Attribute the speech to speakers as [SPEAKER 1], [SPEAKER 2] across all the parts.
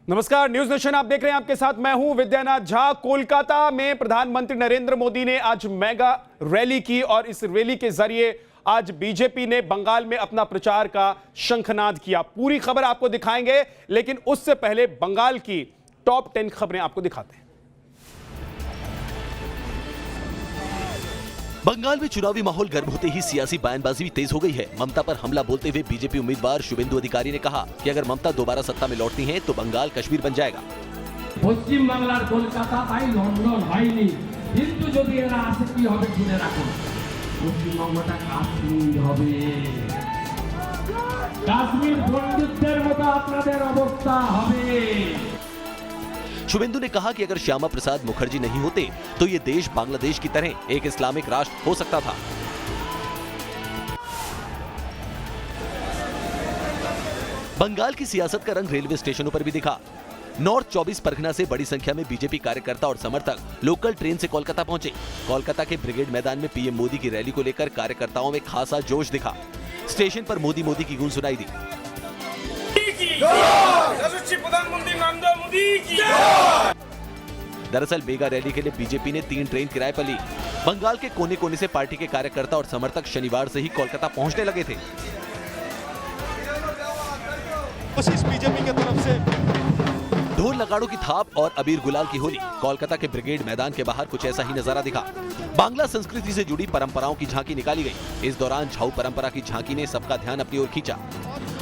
[SPEAKER 1] नमस्कार, news nation आप देख रहे हैं। आपके साथ मैं हूं विद्यानाथ झा। कोलकाता में प्रधानमंत्री नरेंद्र मोदी ने आज मेगा रैली की और इस रैली के जरिए आज बीजेपी ने बंगाल में अपना प्रचार का शंखनाद किया। पूरी खबर आपको दिखाएंगे, लेकिन उससे पहले बंगाल की टॉप 10 खबरें आपको दिखाते हैं।
[SPEAKER 2] बंगाल में चुनावी माहौल गर्म होते ही सियासी बयानबाजी भी तेज हो गई है। ममता पर हमला बोलते हुए बीजेपी उम्मीदवार शुभेंदु अधिकारी ने कहा कि अगर ममता दोबारा सत्ता में लौटती हैं तो बंगाल कश्मीर बन जाएगा।
[SPEAKER 3] पश्चिम बांगलार कोलकाता ताई लंडन হয়নি, কিন্তু যদি এরা আসে কি হবে শুনে রাখুন, পশ্চিমবঙ্গটা কাশ্মীর হবে। কাশ্মীর বন্ধুত্বের মতো আপনাদের অবস্থা হবে।
[SPEAKER 2] शुभेंदु ने कहा कि अगर श्यामा प्रसाद मुखर्जी नहीं होते तो ये देश बांग्लादेश की तरह एक इस्लामिक राष्ट्र हो सकता था। बंगाल की सियासत का रंग रेलवे स्टेशनों पर भी दिखा। नॉर्थ 24 परगना से बड़ी संख्या में बीजेपी कार्यकर्ता और समर्थक लोकल ट्रेन से कोलकाता पहुंचे। कोलकाता के ब्रिगेड मैदान में पीएम मोदी की रैली को लेकर कार्यकर्ताओं में खासा जोश दिखा। स्टेशन पर मोदी मोदी की गूंज सुनाई दी। दरअसल मेगा रैली के लिए बीजेपी ने 3 ट्रेन किराए पर ली। बंगाल के कोने कोने से पार्टी के कार्यकर्ता और समर्थक शनिवार से ही कोलकाता पहुंचने लगे थे।
[SPEAKER 1] बीजेपी की तरफ से
[SPEAKER 2] ढोल नगाड़ों की थाप और अबीर गुलाल की होली। कोलकाता के ब्रिगेड मैदान के बाहर कुछ ऐसा ही नजारा दिखा। बांग्ला संस्कृति से जुड़ी परंपराओं की झांकी निकाली गई। इस दौरान झाऊ परंपरा की झांकी ने सबका ध्यान अपनी ओर खींचा।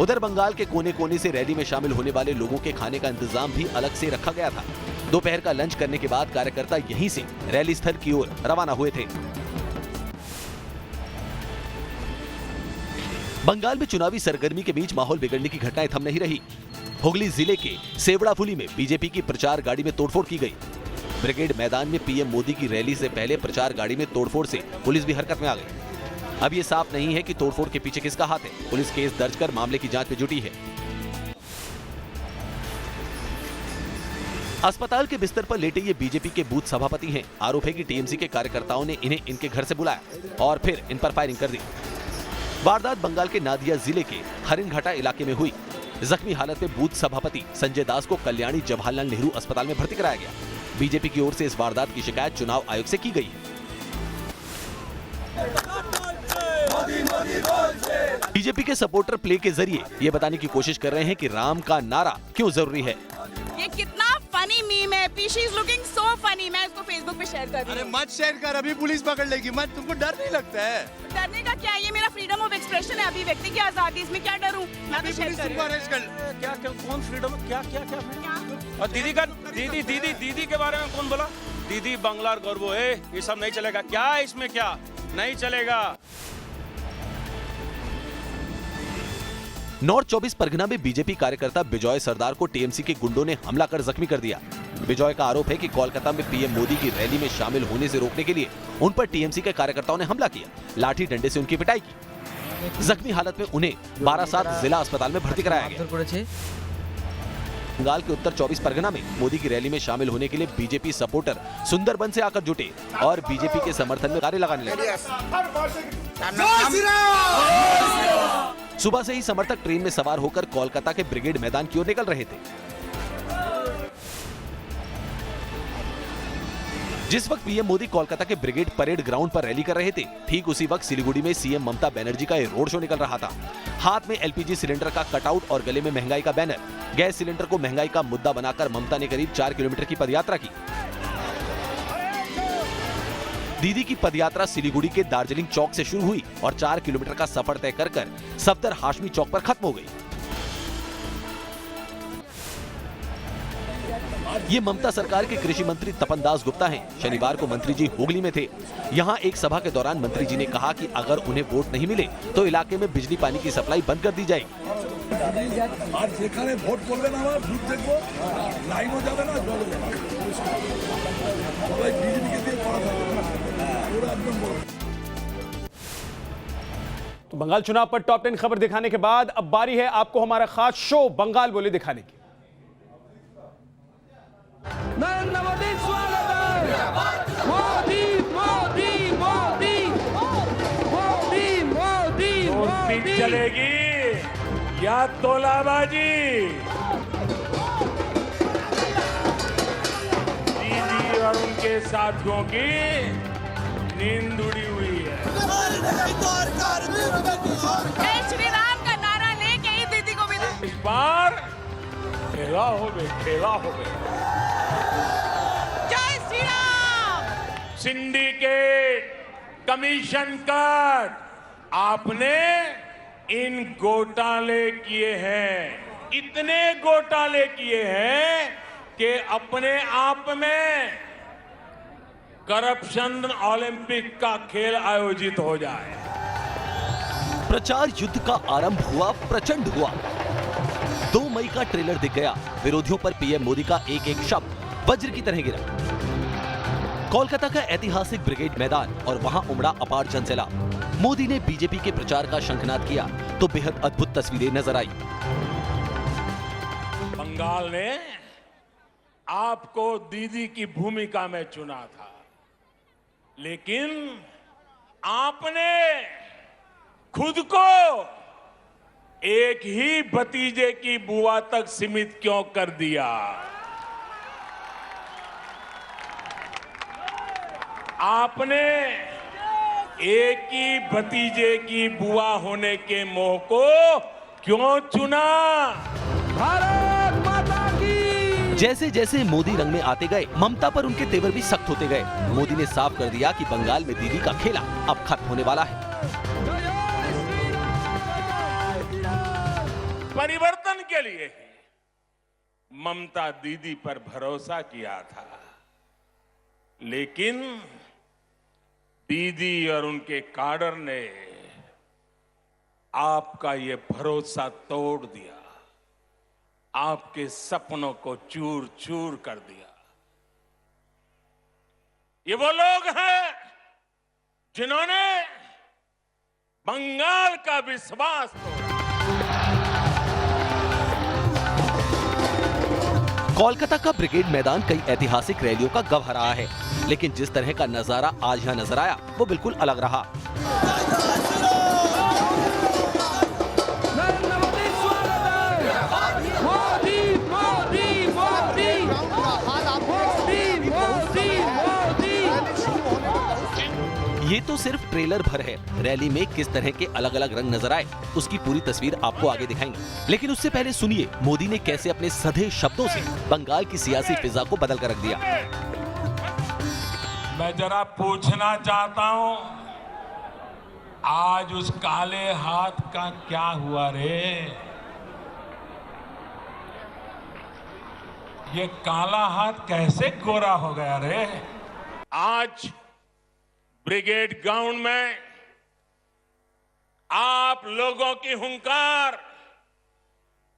[SPEAKER 2] उधर बंगाल के कोने कोने से रैली में शामिल होने वाले लोगों के खाने का इंतजाम भी अलग से रखा गया था। दोपहर का लंच करने के बाद कार्यकर्ता यहीं से रैली स्थल की ओर रवाना हुए थे। बंगाल में चुनावी सरगर्मी के बीच माहौल बिगड़ने की घटनाएं थम नहीं रही। हुगली जिले के सेवड़ाफुली में बीजेपी की प्रचार गाड़ी में तोड़फोड़ की गई। ब्रिगेड मैदान में पीएम मोदी की रैली से पहले प्रचार गाड़ी में तोड़फोड़ से पुलिस भी हरकत में आ गई। अब ये साफ नहीं है कि तोड़फोड़ के पीछे किसका हाथ है। पुलिस केस दर्ज कर मामले की जांच में जुटी है। अस्पताल के बिस्तर पर लेटे ये बीजेपी के बूथ सभापति हैं। आरोप है कि टीएमसी के कार्यकर्ताओं ने इन्हें इनके घर से बुलाया और फिर इन पर फायरिंग कर दी। वारदात बंगाल के नादिया जिले के हरिनघाटा इलाके में हुई। जख्मी हालत में बूथ सभापति संजय दास को कल्याणी जवाहरलाल नेहरू अस्पताल में भर्ती कराया गया। बीजेपी की ओर से इस वारदात की शिकायत चुनाव आयोग से की गई है। बीजेपी के सपोर्टर प्ले के जरिए ये बताने की कोशिश कर रहे हैं कि राम का नारा क्यों जरूरी है।
[SPEAKER 4] ये कितना फनी मीम है। पीशी इज लुकिंग सो फनी। मैं इसको फेसबुक पे शेयर कर रही हूं।
[SPEAKER 5] अरे मत शेयर कर, अभी पुलिस पकड़ लेगी। मत, तुमको डर नहीं लगता है?
[SPEAKER 4] डरने का क्या है, ये मेरा फ्रीडम ऑफ एक्सप्रेशन है, अभिव्यक्ति की आजादी, इसमें क्या डरूं? मैं तो शेयर कर रही हूं।
[SPEAKER 5] क्या कौन फ्रीडम? क्या क्या क्या
[SPEAKER 6] और दीदी के बारे में कौन बोला? दीदी बंगलार गौरव है, ये सब नहीं चलेगा। क्या इसमें क्या नहीं चलेगा?
[SPEAKER 2] नॉर्थ 24 परगना में बीजेपी कार्यकर्ता बिजॉय सरदार को टीएमसी के गुंडों ने हमला कर जख्मी कर दिया। बिजॉय का आरोप है कि कोलकाता में पीएम मोदी की रैली में शामिल होने से रोकने के लिए उन पर टीएमसी के कार्यकर्ताओं ने हमला किया। लाठी डंडे से उनकी पिटाई की। जख्मी हालत में उन्हें बारासात जिला अस्पताल में भर्ती कराया गया। बंगाल के उत्तर 24 परगना में मोदी की रैली में शामिल होने के लिए बीजेपी सपोर्टर सुंदरबन से आकर जुटे और बीजेपी के समर्थन में नारे लगाने लगे। सुबह से ही समर्थक ट्रेन में सवार होकर कोलकाता के ब्रिगेड मैदान की ओर निकल रहे थे। जिस वक्त पीएम मोदी कोलकाता के ब्रिगेड परेड ग्राउंड पर रैली कर रहे थे, ठीक उसी वक्त सिलीगुड़ी में सीएम ममता बनर्जी का एक रोड शो निकल रहा था। हाथ में एलपीजी सिलेंडर का कटआउट और गले में महंगाई का बैनर। गैस सिलेंडर को महंगाई का मुद्दा बनाकर ममता ने करीब 4 किलोमीटर की पदयात्रा की। दीदी की पदयात्रा सिलीगुड़ी के दार्जिलिंग चौक से शुरू हुई और 4 किलोमीटर का सफर तय कर सफदर हाशमी चौक पर खत्म हो गई। ये ममता सरकार के कृषि मंत्री तपन दास गुप्ता हैं। शनिवार को मंत्री जी हुगली में थे। यहाँ एक सभा के दौरान मंत्री जी ने कहा कि अगर उन्हें वोट नहीं मिले तो इलाके में बिजली पानी की सप्लाई बंद कर दी जाएगी।
[SPEAKER 1] तो बंगाल चुनाव पर टॉप 10 खबर दिखाने के बाद अब बारी है आपको हमारा खास शो बंगाल बोले दिखाने की।
[SPEAKER 3] नरेंद्र मोदी स्वागत है। मोदी मोदी मोदी मोदी मोदी मोदी
[SPEAKER 6] चलेगी या तोलाबाजी? के साथियों की नींद उड़ी हुई है।
[SPEAKER 4] जय श्री राम का नारा लेके ही दीदी को विदा।
[SPEAKER 6] इस बार खेला हो गए, खेला हो गए।
[SPEAKER 4] जय Shri Ram.
[SPEAKER 6] Syndicate, commission cut, आपने इन घोटाले किए हैं, इतने घोटाले किए हैं कि अपने आप में करप्शन ओलंपिक का खेल आयोजित हो जाए।
[SPEAKER 2] प्रचार युद्ध का आरंभ हुआ, प्रचंड हुआ। 2 मई का ट्रेलर दिख गया। विरोधियों पर पीएम मोदी का एक एक शब्द वज्र की तरह गिरा। कोलकाता का ऐतिहासिक ब्रिगेड मैदान और वहां उमड़ा अपार जनसैलाब। मोदी ने बीजेपी के प्रचार का शंखनाद किया तो बेहद अद्भुत तस्वीरें नजर आई।
[SPEAKER 6] बंगाल ने आपको दीदी की भूमिका में चुना था, लेकिन आपने खुद को एक ही भतीजे की बुआ तक सीमित क्यों कर दिया? आपने एक ही भतीजे की बुआ होने के मोह को क्यों चुना?
[SPEAKER 3] भारत माता की।
[SPEAKER 2] जैसे जैसे मोदी रंग में आते गए, ममता पर उनके तेवर भी सख्त होते गए। मोदी ने साफ कर दिया कि बंगाल में दीदी का खेला अब खत्म होने वाला है।
[SPEAKER 6] परिवर्तन के लिए ममता दीदी पर भरोसा किया था, लेकिन दीदी और उनके काडर ने आपका ये भरोसा तोड़ दिया, आपके सपनों को चूर चूर कर दिया। ये वो लोग हैं जिन्होंने बंगाल का विश्वास तोड़ा।
[SPEAKER 2] कोलकाता का ब्रिगेड मैदान कई ऐतिहासिक रैलियों का गवाह रहा है, लेकिन जिस तरह का नजारा आज यहाँ नजर आया वो बिल्कुल अलग रहा। ये तो सिर्फ ट्रेलर भर है। रैली में किस तरह के अलग अलग रंग नजर आए उसकी पूरी तस्वीर आपको आगे दिखाएंगे, लेकिन उससे पहले सुनिए मोदी ने कैसे अपने सधे शब्दों से बंगाल की सियासी फिजा को बदल कर रख दिया।
[SPEAKER 6] मैं जरा पूछना चाहता हूं, आज उस काले हाथ का क्या हुआ रे? ये काला हाथ कैसे गोरा हो गया रे? आज ब्रिगेड ग्राउंड में आप लोगों की हुंकार,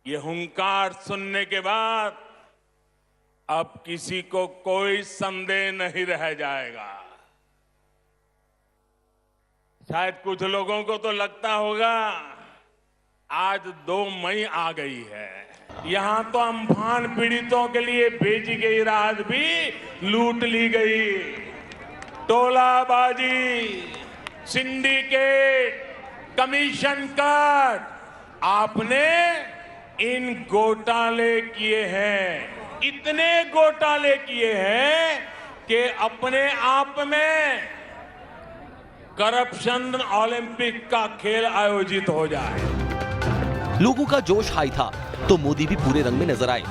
[SPEAKER 6] ये हुंकार सुनने के बाद अब किसी को कोई संदेह नहीं रह जाएगा। शायद कुछ लोगों को तो लगता होगा आज 2 मई आ गई है, यहां तो अम्फान पीड़ितों के लिए भेजी गई राहत भी लूट ली गई। टोलाबाजी, सिंडिकेट, कमीशन कट, आपने इन घोटाले किए हैं, इतने घोटाले किए हैं कि अपने आप में करप्शन ओलंपिक का खेल आयोजित हो जाए।
[SPEAKER 2] लोगों का जोश हाई था तो मोदी भी पूरे रंग में नजर आए।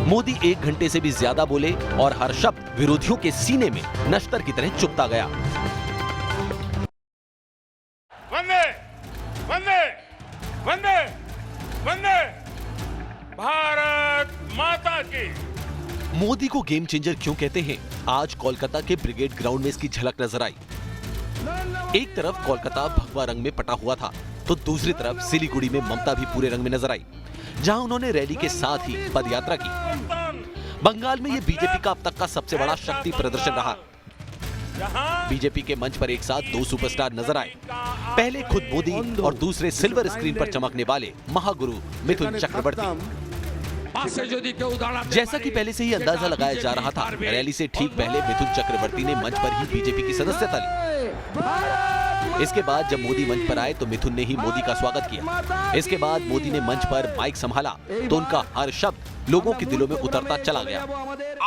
[SPEAKER 2] मोदी 1 घंटे से भी ज्यादा बोले और हर शब्द विरोधियों के सीने में नश्तर की तरह चुभता गया।
[SPEAKER 6] वंदे वंदे वंदे वंदे भारत माता की।
[SPEAKER 2] मोदी को गेम चेंजर क्यों कहते हैं, आज कोलकाता के ब्रिगेड ग्राउंड में इसकी झलक नजर आई। एक तरफ कोलकाता भगवा रंग में पटा हुआ था तो दूसरी तरफ सिलीगुड़ी में ममता भी पूरे रंग में नजर आई, जहां उन्होंने रैली के साथ ही पदयात्रा की। बंगाल में यह बीजेपी का अब तक का सबसे बड़ा शक्ति प्रदर्शन रहा। बीजेपी के मंच पर एक साथ 2 सुपरस्टार नजर आए। पहले खुद मोदी और दूसरे सिल्वर स्क्रीन पर चमकने वाले महागुरु मिथुन चक्रवर्ती। जैसा कि पहले से ही अंदाजा लगाया जा रहा था, रैली से ठीक पहले मिथुन चक्रवर्ती ने मंच पर ही बीजेपी की सदस्यता ली। इसके बाद जब मोदी मंच पर आए तो मिथुन ने ही मोदी का स्वागत किया। इसके बाद मोदी ने मंच पर माइक संभाला तो उनका हर शब्द लोगों के दिलों में उतरता चला गया।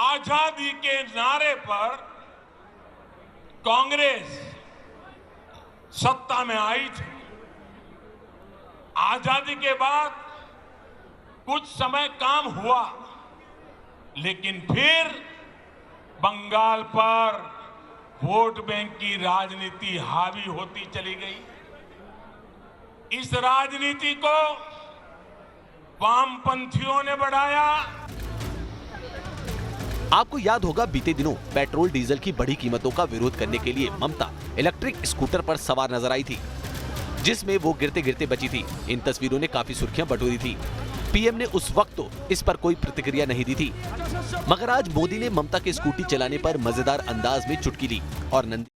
[SPEAKER 6] आजादी के नारे पर कांग्रेस सत्ता में आई थी। आजादी के बाद कुछ समय काम हुआ, लेकिन फिर बंगाल पर वोट बैंक की राजनीति हावी होती चली गई। इस राजनीति को वामपंथियों ने बढ़ाया।
[SPEAKER 2] आपको याद होगा बीते दिनों पेट्रोल डीजल की बढ़ी कीमतों का विरोध करने के लिए ममता इलेक्ट्रिक स्कूटर पर सवार नजर आई थी, जिसमें वो गिरते गिरते बची थी। इन तस्वीरों ने काफी सुर्खियां बटोरी थी। पीएम ने उस वक्त तो इस पर कोई प्रतिक्रिया नहीं दी थी, मगर आज मोदी ने ममता के स्कूटी चलाने पर मजेदार अंदाज में चुटकी ली और नंदी